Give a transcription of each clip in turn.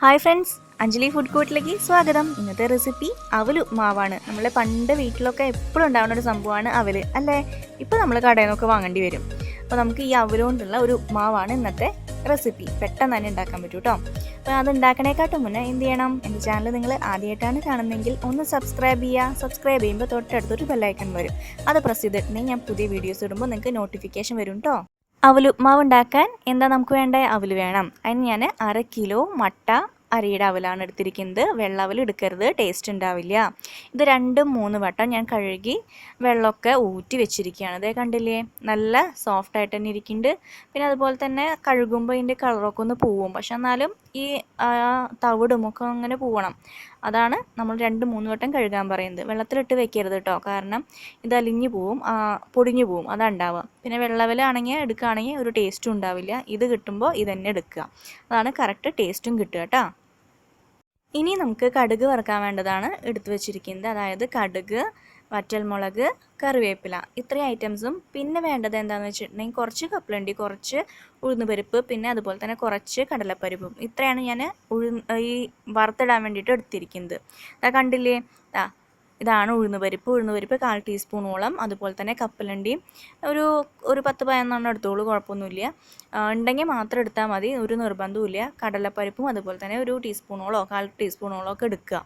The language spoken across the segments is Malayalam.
ഹായ് ഫ്രണ്ട്സ്, അഞ്ജലി ഫുഡ് കോർട്ടിലേക്ക് സ്വാഗതം. ഇന്നത്തെ റെസിപ്പി അവൽ ഉപ്മാവാണ്. നമ്മളെ പണ്ട് വീട്ടിലൊക്കെ എപ്പോഴും ഉണ്ടാകുന്ന ഒരു സംഭവമാണ് അവൽ അല്ലേ. ഇപ്പോൾ നമ്മൾ കടയിൽ നിന്നൊക്കെ വാങ്ങേണ്ടി വരും. അപ്പോൾ നമുക്ക് ഈ അവൽ കൊണ്ടുള്ള ഒരു ഉപ്മാവാണ് ഇന്നത്തെ റെസിപ്പി. പെട്ടെന്ന് തന്നെ ഉണ്ടാക്കാൻ പറ്റും കേട്ടോ. അപ്പോൾ അത് ഉണ്ടാക്കണേക്കാട്ടും മുന്നേ എന്ത് ചെയ്യണം? എൻ്റെ ചാനൽ നിങ്ങൾ ആദ്യമായിട്ടാണ് കാണുന്നതെങ്കിൽ ഒന്ന് സബ്സ്ക്രൈബ് ചെയ്യുക. സബ്സ്ക്രൈബ് ചെയ്യുമ്പോൾ തൊട്ടടുത്തൊരു ബെല്ലൈക്കൺ വരും. അത് പ്രസ് ചെയ്തിട്ടുണ്ടെങ്കിൽ ഞാൻ പുതിയ വീഡിയോസ് ഇടുമ്പോൾ നിങ്ങൾക്ക് നോട്ടിഫിക്കേഷൻ വരും കേട്ടോ. അവൽ ഉപ്മാവ് ഉണ്ടാക്കാൻ എന്താ നമുക്ക് വേണ്ട? അവൽ വേണം. അതിന് ഞാൻ 1/2 കിലോ മട്ട അരിയുടെ അവലാണ് എടുത്തിരിക്കുന്നത്. വെള്ള അവൽ എടുക്കരുത്, ടേസ്റ്റ് ഉണ്ടാവില്ല. ഇത് 2-3 വട്ടം ഞാൻ കഴുകി വെള്ളമൊക്കെ ഊറ്റി വെച്ചിരിക്കുകയാണ്. അതേ കണ്ടില്ലേ, നല്ല സോഫ്റ്റായിട്ട് തന്നെ ഇരിക്കുന്നുണ്ട്. പിന്നെ അതുപോലെ തന്നെ കഴുകുമ്പോൾ ഇതിൻ്റെ കളറൊക്കെ ഒന്ന് പോവും. പക്ഷെ എന്നാലും ഈ തവിടുമൊക്കെ അങ്ങനെ പോവണം. അതാണ് നമ്മൾ 2-3 വട്ടം കഴുകാൻ പറയുന്നത്. വെള്ളത്തിലിട്ട് വെക്കരുത് കേട്ടോ, കാരണം ഇത് അലിഞ്ഞു പോവും, പൊടിഞ്ഞു പോവും. അതാണ് ഉണ്ടാവുക. പിന്നെ വെള്ളവലാണെങ്കിൽ എടുക്കുകയാണെങ്കിൽ ഒരു ടേസ്റ്റും ഉണ്ടാവില്ല. ഇത് കിട്ടുമ്പോൾ ഇതന്നെ എടുക്കുക, അതാണ് കറക്റ്റ് ടേസ്റ്റും കിട്ടുക കേട്ടോ. ഇനി നമുക്ക് കടുക് വറുക്കാൻ വേണ്ടതാണ് എടുത്തു വെച്ചിരിക്കുന്നത്. അതായത് കടുക്, വറ്റൽമുളക്, കറിവേപ്പില, ഇത്രയും ഐറ്റംസും. പിന്നെ വേണ്ടത് എന്താണെന്ന് വെച്ചിട്ടുണ്ടെങ്കിൽ കുറച്ച് കപ്പലണ്ടി, കുറച്ച് ഉഴുന്നുപരിപ്പ്, പിന്നെ അതുപോലെ തന്നെ കുറച്ച് കടലപ്പരിപ്പും. ഇത്രയാണ് ഞാൻ ഈ വറുത്തിടാൻ വേണ്ടിയിട്ട് എടുത്തിരിക്കുന്നത്. അതാ കണ്ടില്ലേ, ഇതാണ് ഉഴുന്നുപരിപ്പ്. 1/4 ടീസ്പൂണോളം. അതുപോലെ തന്നെ കപ്പലണ്ടിയും ഒരു 10-11 എടുത്തോളൂ, കുഴപ്പമൊന്നുമില്ല. ഉണ്ടെങ്കിൽ മാത്രം എടുത്താൽ മതി, ഒരു നിർബന്ധവുമില്ല. കടലപ്പരിപ്പും അതുപോലെ തന്നെ 1 ടീസ്പൂണോളോ 1/4 ടീസ്പൂണോളോ ഒക്കെ എടുക്കുക.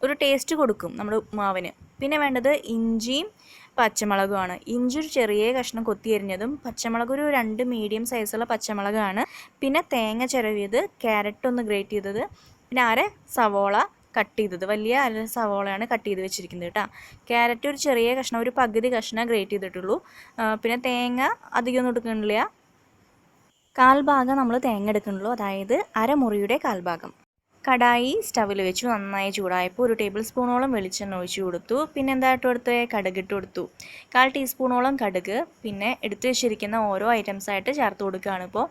ഒരു ടേസ്റ്റ് കൊടുക്കും നമ്മുടെ ഉപ്മാവിന്. പിന്നെ വേണ്ടത് ഇഞ്ചിയും പച്ചമുളകുമാണ്. ഇഞ്ചി ഒരു ചെറിയ കഷ്ണം കൊത്തി അരിഞ്ഞതും, പച്ചമുളക് ഒരു 2 മീഡിയം സൈസുള്ള പച്ചമുളകാണ്. പിന്നെ തേങ്ങ ചിരവിയത്, ക്യാരറ്റ് ഒന്ന് ഗ്രേറ്റ് ചെയ്തത്, പിന്നെ സവോള കട്ട് ചെയ്തത്. വലിയ സവോളയാണ് കട്ട് ചെയ്ത് വെച്ചിരിക്കുന്നത് കേട്ടോ. ക്യാരറ്റ് ഒരു ചെറിയ കഷ്ണം, ഒരു പകുതി കഷ്ണം ഗ്രേറ്റ് ചെയ്തിട്ടുള്ളൂ. പിന്നെ തേങ്ങ അധികമൊന്നും എടുക്കണില്ല, 1/4 ഭാഗം നമ്മൾ തേങ്ങ എടുക്കണുള്ളൂ. അതായത് 1/2 മുറിയുടെ 1/4 ഭാഗം. കടായി സ്റ്റവിൽ വെച്ചു. നന്നായി ചൂടായപ്പോൾ 1 ടേബിൾ സ്പൂണോളം വെളിച്ചെണ്ണ ഒഴിച്ചു കൊടുത്തു. പിന്നെ എന്താ ഇട്ട് കൊടുത്തത്? കടുക് ഇട്ട് കൊടുത്തു. 1/4 ടീസ്പൂണോളം കടുക്. പിന്നെ എടുത്തു വെച്ചിരിക്കുന്ന ഓരോ ഐറ്റംസായിട്ട് ചേർത്ത് കൊടുക്കുകയാണ്. ഇപ്പോൾ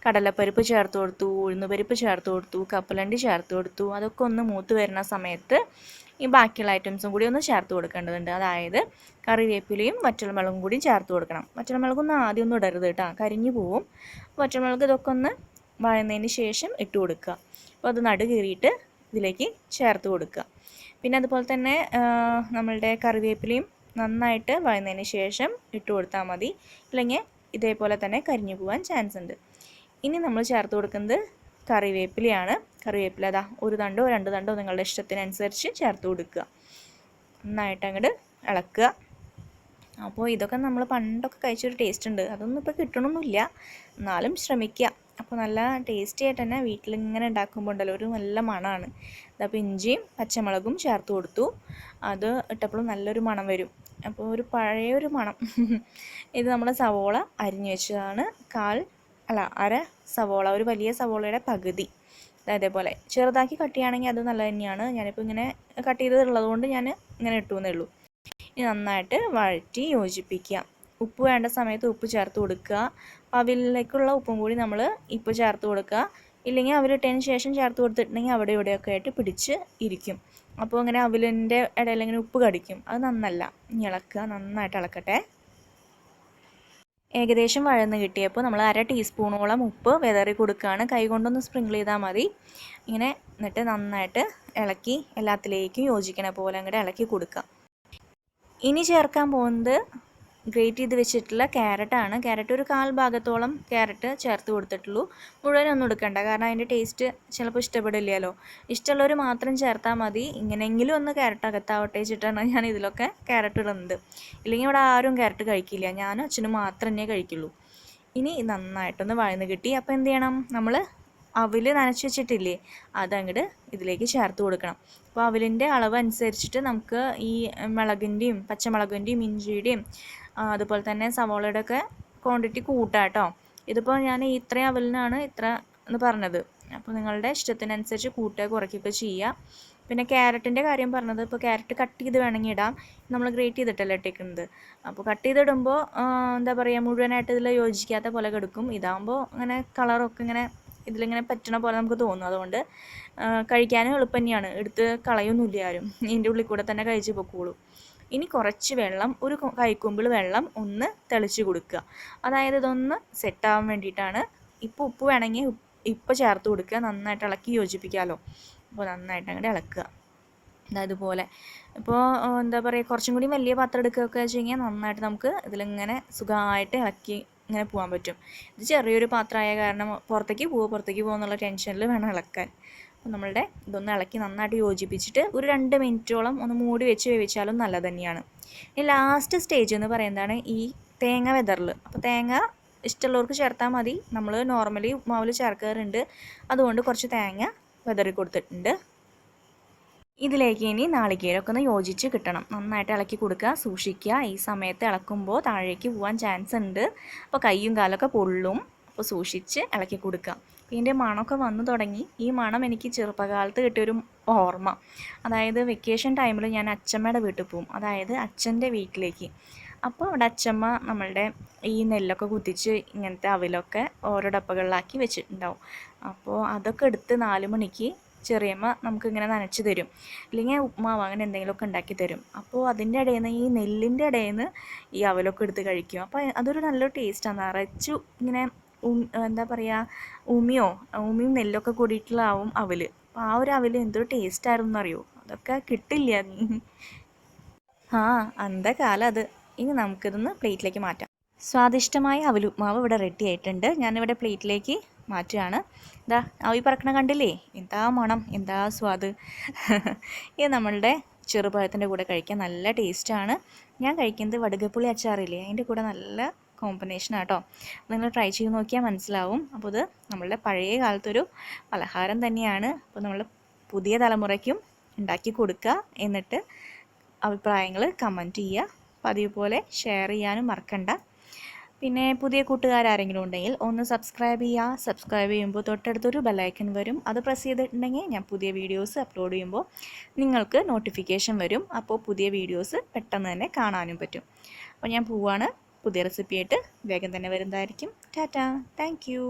കടലപ്പരിപ്പ് ചേർത്ത് കൊടുത്തു, ഉഴുന്നുപരിപ്പ് ചേർത്ത് കൊടുത്തു, കപ്പലണ്ടി ചേർത്ത് കൊടുത്തു. അതൊക്കെ ഒന്ന് മൂത്ത് വരുന്ന സമയത്ത് ഈ ബാക്കിയുള്ള ഐറ്റംസും കൂടി ഒന്ന് ചേർത്ത് കൊടുക്കേണ്ടതുണ്ട്. അതായത് കറിവേപ്പിലയും വറ്റൽമുളകും കൂടി ചേർത്ത് കൊടുക്കണം. വറ്റൽമുളകൊന്നും ആദ്യം ഒന്നും ഇടരുത് കേട്ടോ, കരിഞ്ഞു പോവും. വറ്റൽമുളക് ഇതൊക്കെ ഒന്ന് വഴന്നതിന് ശേഷം ഇട്ട് കൊടുക്കുക. അപ്പോൾ അത് നടു കീറിയിട്ട് ഇതിലേക്ക് ചേർത്ത് കൊടുക്കുക. പിന്നെ അതുപോലെ തന്നെ നമ്മളുടെ കറിവേപ്പിലയും നന്നായിട്ട് വഴന്നതിന് ശേഷം ഇട്ട് കൊടുത്താൽ മതി, ഇല്ലെങ്കിൽ ഇതേപോലെ തന്നെ കരിഞ്ഞു പോകാൻ ചാൻസ് ഉണ്ട്. ഇനി നമ്മൾ ചേർത്ത് കൊടുക്കുന്നത് കറിവേപ്പിലയാണ്. കറിവേപ്പില 1 തണ്ടോ 2 തണ്ടോ നിങ്ങളുടെ ഇഷ്ടത്തിനനുസരിച്ച് ചേർത്ത് കൊടുക്കുക. നന്നായിട്ട് അങ്ങോട്ട് ഇളക്കുക. അപ്പോൾ ഇതൊക്കെ നമ്മൾ പണ്ടൊക്കെ കഴിച്ചൊരു ടേസ്റ്റ് ഉണ്ട്, അതൊന്നും ഇപ്പോൾ കിട്ടണമെന്നില്ല, എന്നാലും ശ്രമിക്കുക. അപ്പോൾ നല്ല ടേസ്റ്റി ആയിട്ട് തന്നെ വീട്ടിലിങ്ങനെ ഉണ്ടാക്കുമ്പോൾ ഉണ്ടല്ലോ ഒരു നല്ല മണമാണ്. അപ്പോൾ ഇഞ്ചിയും പച്ചമുളകും ചേർത്ത് കൊടുത്തു. അത് ഇട്ടപ്പോഴും നല്ലൊരു മണം വരും. അപ്പോൾ ഒരു പഴയൊരു മണം. ഇത് നമ്മൾ സവോള അരിഞ്ഞു വെച്ചതാണ്. 1/2 സവോള, ഒരു വലിയ സവോളയുടെ പകുതി. അതേപോലെ ചെറുതാക്കി കട്ട് ചെയ്യുകയാണെങ്കിൽ അത് നല്ല തന്നെയാണ്. ഞാനിപ്പോൾ ഇങ്ങനെ കട്ട് ചെയ്തതുള്ളത് കൊണ്ട് ഞാൻ ഇങ്ങനെ ഇട്ടു എന്നേ ഉള്ളൂ. ഇനി നന്നായിട്ട് വഴറ്റി യോജിപ്പിക്കുക. ഉപ്പ് വേണ്ട സമയത്ത് ഉപ്പ് ചേർത്ത് കൊടുക്കുക. അവിലേക്കുള്ള ഉപ്പും കൂടി നമ്മൾ ഇപ്പോൾ ചേർത്ത് കൊടുക്കുക. ഇല്ലെങ്കിൽ അവിലിട്ടതിന് ശേഷം ചേർത്ത് കൊടുത്തിട്ടുണ്ടെങ്കിൽ അവിടെ ഇവിടെയൊക്കെ ആയിട്ട് പിടിച്ച് ഇരിക്കും. അപ്പോൾ ഇങ്ങനെ അവിലിൻ്റെ ഇടയിൽ ഇങ്ങനെ ഉപ്പ് കടിക്കും, അത് നന്നല്ല. ഇനി ഇളക്കുക, നന്നായിട്ട് ഇളക്കട്ടെ. ഏകദേശം വഴന്ന് കിട്ടിയപ്പോൾ നമ്മൾ 1/2 ടീസ്പൂണോളം ഉപ്പ് വിതറി കൊടുക്കുകയാണ്. കൈ കൊണ്ടൊന്ന് സ്പ്രിങ്കിൾ ചെയ്താൽ മതി. ഇങ്ങനെ എന്നിട്ട് നന്നായിട്ട് ഇളക്കി എല്ലാത്തിലേക്കും യോജിക്കണ പോലെ അങ്ങോട്ട് ഇളക്കി കൊടുക്കുക. ഇനി ചേർക്കാൻ പോകുന്നത് ഗ്രേറ്റ് ചെയ്ത് വെച്ചിട്ടുള്ള ക്യാരറ്റാണ്. ക്യാരറ്റ് ഒരു 1/4 ഭാഗത്തോളം ക്യാരറ്റ് ചേർത്ത് കൊടുത്തിട്ടുള്ളൂ. മുഴുവനൊന്നും എടുക്കണ്ട, കാരണം അതിൻ്റെ ടേസ്റ്റ് ചിലപ്പോൾ ഇഷ്ടപ്പെടില്ലല്ലോ. ഇഷ്ടമുള്ളവർ മാത്രം ചേർത്താൽ മതി. ഇങ്ങനെയെങ്കിലും ഒന്ന് ക്യാരറ്റ് അകത്താവട്ടെ വെച്ചിട്ടാണ് ഞാൻ ഇതിലൊക്കെ ക്യാരറ്റ് ഇടുന്നത്. ഇല്ലെങ്കിൽ ഇവിടെ ആരും ക്യാരറ്റ് കഴിക്കില്ല, ഞാനും അച്ഛനും മാത്രം തന്നെ കഴിക്കുള്ളൂ. ഇനി നന്നായിട്ടൊന്ന് വഴന്ന് കിട്ടി. അപ്പോൾ എന്ത് ചെയ്യണം? നമ്മൾ അവിൽ നനച്ച് വെച്ചിട്ടില്ലേ, അതങ്ങോട്ട് ഇതിലേക്ക് ചേർത്ത് കൊടുക്കണം. അപ്പോൾ അവിലിൻ്റെ അളവ് അനുസരിച്ചിട്ട് നമുക്ക് ഈ മുളകിൻ്റെയും പച്ചമുളകിൻ്റെയും ഇഞ്ചിയുടെയും അതുപോലെ തന്നെ സവോളയുടെ ഒക്കെ ക്വാണ്ടിറ്റി കൂട്ടാം കേട്ടോ. ഇതിപ്പോൾ ഞാൻ ഇത്രയും അവലിനാണ് ഇത്ര എന്ന് പറഞ്ഞത്. അപ്പോൾ നിങ്ങളുടെ ഇഷ്ടത്തിനനുസരിച്ച് കൂട്ടുക കുറയ്ക്കുകയൊക്കെ ചെയ്യുക. പിന്നെ ക്യാരറ്റിൻ്റെ കാര്യം പറഞ്ഞത്, ഇപ്പോൾ ക്യാരറ്റ് കട്ട് ചെയ്ത് വേണമെങ്കിൽ ഇടാം. നമ്മൾ ഗ്രേറ്റ് ചെയ്തിട്ടല്ലേ ഇട്ടേക്കുന്നത്. അപ്പോൾ കട്ട് ചെയ്തിടുമ്പോൾ എന്താ പറയുക, മുഴുവനായിട്ട് ഇതിൽ യോജിക്കാത്ത പോലെ കിടക്കും. ഇതാകുമ്പോൾ അങ്ങനെ കളറൊക്കെ ഇങ്ങനെ ഇതിലിങ്ങനെ പറ്റണ പോലെ നമുക്ക് തോന്നും. അതുകൊണ്ട് കഴിക്കാനും എളുപ്പം തന്നെയാണ്, എടുത്ത് കളയൊന്നുമില്ല ആരും. ഇതിൻ്റെ ഉള്ളിൽ കൂടെ തന്നെ കഴിച്ച് പൊക്കോളൂ. ഇനി കുറച്ച് വെള്ളം, ഒരു കൈക്കുമ്പിൾ വെള്ളം ഒന്ന് തെളിച്ച് കൊടുക്കുക. അതായത് ഇതൊന്ന് സെറ്റാവാൻ വേണ്ടിയിട്ടാണ്. ഇപ്പോൾ ഉപ്പ് വേണമെങ്കിൽ ഇപ്പോൾ ചേർത്ത് കൊടുക്കുക. നന്നായിട്ട് ഇളക്കി യോജിപ്പിക്കാമല്ലോ. അപ്പോൾ നന്നായിട്ട് അങ്ങോട്ട് ഇളക്കുക. ഇതുപോലെ ഇപ്പോൾ എന്താ പറയുക, കുറച്ചും കൂടി വലിയ പാത്രം എടുക്കുകയൊക്കെ വെച്ച് കഴിഞ്ഞാൽ നന്നായിട്ട് നമുക്ക് ഇതിലിങ്ങനെ സുഖമായിട്ട് ഇളക്കി ഇങ്ങനെ പോകാൻ പറ്റും. ഇത് ചെറിയൊരു പാത്രമായ കാരണം പുറത്തേക്ക് പോകുമെന്നുള്ള ടെൻഷനിൽ വേണം ഇളക്കാൻ. അപ്പോൾ നമ്മളുടെ ഇതൊന്ന് ഇളക്കി നന്നായിട്ട് യോജിപ്പിച്ചിട്ട് ഒരു 2 മിനിറ്റോളം ഒന്ന് മൂടി വെച്ച് വേവിച്ചാലും നല്ലത് തന്നെയാണ്. ഈ ലാസ്റ്റ് സ്റ്റേജ് എന്ന് പറയുന്നതാണ് ഈ തേങ്ങ വെതറൽ. അപ്പോൾ തേങ്ങ ഇഷ്ടമുള്ളവർക്ക് ചേർത്താൽ മതി. നമ്മൾ നോർമലി ഉപ്പുമാവിൽ ചേർക്കാറുണ്ട്, അതുകൊണ്ട് കുറച്ച് തേങ്ങ വെതറി കൊടുത്തിട്ടുണ്ട്. ഇതിലേക്ക് ഇനി നാളികേരമൊക്കെ ഒന്ന് യോജിച്ച് കിട്ടണം. നന്നായിട്ട് ഇളക്കി കൊടുക്കുക, സൂക്ഷിക്കുക. ഈ സമയത്ത് ഇളക്കുമ്പോൾ താഴേക്ക് പോകാൻ ചാൻസ് ഉണ്ട്, അപ്പോൾ കൈയും കാലൊക്കെ പൊള്ളും. അപ്പോൾ സൂക്ഷിച്ച് ഇളക്കി കൊടുക്കുക. ഇതിൻ്റെ മണമൊക്കെ വന്നു തുടങ്ങി. ഈ മണം എനിക്ക് ചെറുപ്പകാലത്ത് കിട്ടിയൊരു ഓർമ്മ. അതായത് വെക്കേഷൻ ടൈമിൽ ഞാൻ അച്ഛമ്മയുടെ വീട്ടിൽ പോകും, അതായത് അച്ഛൻ്റെ വീട്ടിലേക്ക്. അപ്പോൾ അവിടെ അച്ഛമ്മ നമ്മളുടെ ഈ നെല്ലൊക്കെ കുത്തിച്ച് ഇങ്ങനത്തെ അവിലൊക്കെ ഓരോ ഡപ്പകളിലാക്കി വെച്ചിട്ടുണ്ടാവും. അപ്പോൾ അതൊക്കെ എടുത്ത് 4 മണിക്ക് ചെറിയമ്മ നമുക്കിങ്ങനെ നനച്ച് തരും, അല്ലെങ്കിൽ ഉപ്പുമാവ് അങ്ങനെ എന്തെങ്കിലുമൊക്കെ ഉണ്ടാക്കി തരും. അപ്പോൾ അതിൻ്റെ ഇടയിൽ നിന്ന് ഈ നെല്ലിൻ്റെ ഇടയിൽ നിന്ന് ഈ അവലൊക്കെ എടുത്ത് കഴിക്കും. അപ്പോൾ അതൊരു നല്ലൊരു ടേസ്റ്റാണ്. നിറച്ചു ഇങ്ങനെ എന്താ പറയുക, ഉമിയും നെല്ലൊക്കെ കൂടിയിട്ടുള്ളതാവും അവൽ. അപ്പോൾ ആ ഒരു അവൽ എന്തൊരു ടേസ്റ്റായിരുന്നു എന്നറിയോ. അതൊക്കെ കിട്ടില്ല നീ. അന്ത കാലം അത്. ഇനി നമുക്കിതൊന്ന് പ്ലേറ്റിലേക്ക് മാറ്റാം. സ്വാദിഷ്ടമായ അവൽ ഉപ്പുമാവ് ഇവിടെ റെഡി ആയിട്ടുണ്ട്. ഞാനിവിടെ പ്ലേറ്റിലേക്ക് മാറ്റുകയാണ്. ഇതാ ആവി പറക്കണ കണ്ടില്ലേ, എന്താ മണം, എന്താ സ്വാദ്. ഇത് നമ്മളുടെ ചെറുപഴത്തിൻ്റെ കൂടെ കഴിക്കാൻ നല്ല ടേസ്റ്റാണ്. ഞാൻ കഴിക്കുന്നത് വടുകപ്പുളി അച്ചാറില്ലേ, അതിൻ്റെ കൂടെ നല്ല കോമ്പിനേഷനാണ് കേട്ടോ. നിങ്ങൾ ട്രൈ ചെയ്ത് നോക്കിയാൽ മനസ്സിലാവും. അപ്പോൾ ഇത് നമ്മളുടെ പഴയ കാലത്തൊരു പലഹാരം തന്നെയാണ്. അപ്പോൾ നമ്മൾ പുതിയ തലമുറയ്ക്കും ഉണ്ടാക്കി കൊടുക്കുക. എന്നിട്ട് അഭിപ്രായങ്ങൾ കമൻറ്റ് ചെയ്യുക. പതിവ് പോലെ ഷെയർ ചെയ്യാനും മറക്കണ്ട. പിന്നെ പുതിയ കൂട്ടുകാരെങ്കിലും ഉണ്ടെങ്കിൽ ഒന്ന് സബ്സ്ക്രൈബ് ചെയ്യുക. സബ്സ്ക്രൈബ് ചെയ്യുമ്പോൾ തൊട്ടടുത്തൊരു ബെല്ലൈക്കൺ വരും, അത് പ്രസ് ചെയ്തിട്ടുണ്ടെങ്കിൽ ഞാൻ പുതിയ വീഡിയോസ് അപ്ലോഡ് ചെയ്യുമ്പോൾ നിങ്ങൾക്ക് നോട്ടിഫിക്കേഷൻ വരും. അപ്പോൾ പുതിയ വീഡിയോസ് പെട്ടെന്ന് തന്നെ കാണാനും പറ്റും. അപ്പോൾ ഞാൻ പോവാണ്. പുതിയ റെസിപ്പിയായിട്ട് വേഗം തന്നെ വരുന്നതായിരിക്കും. Tata, thank you.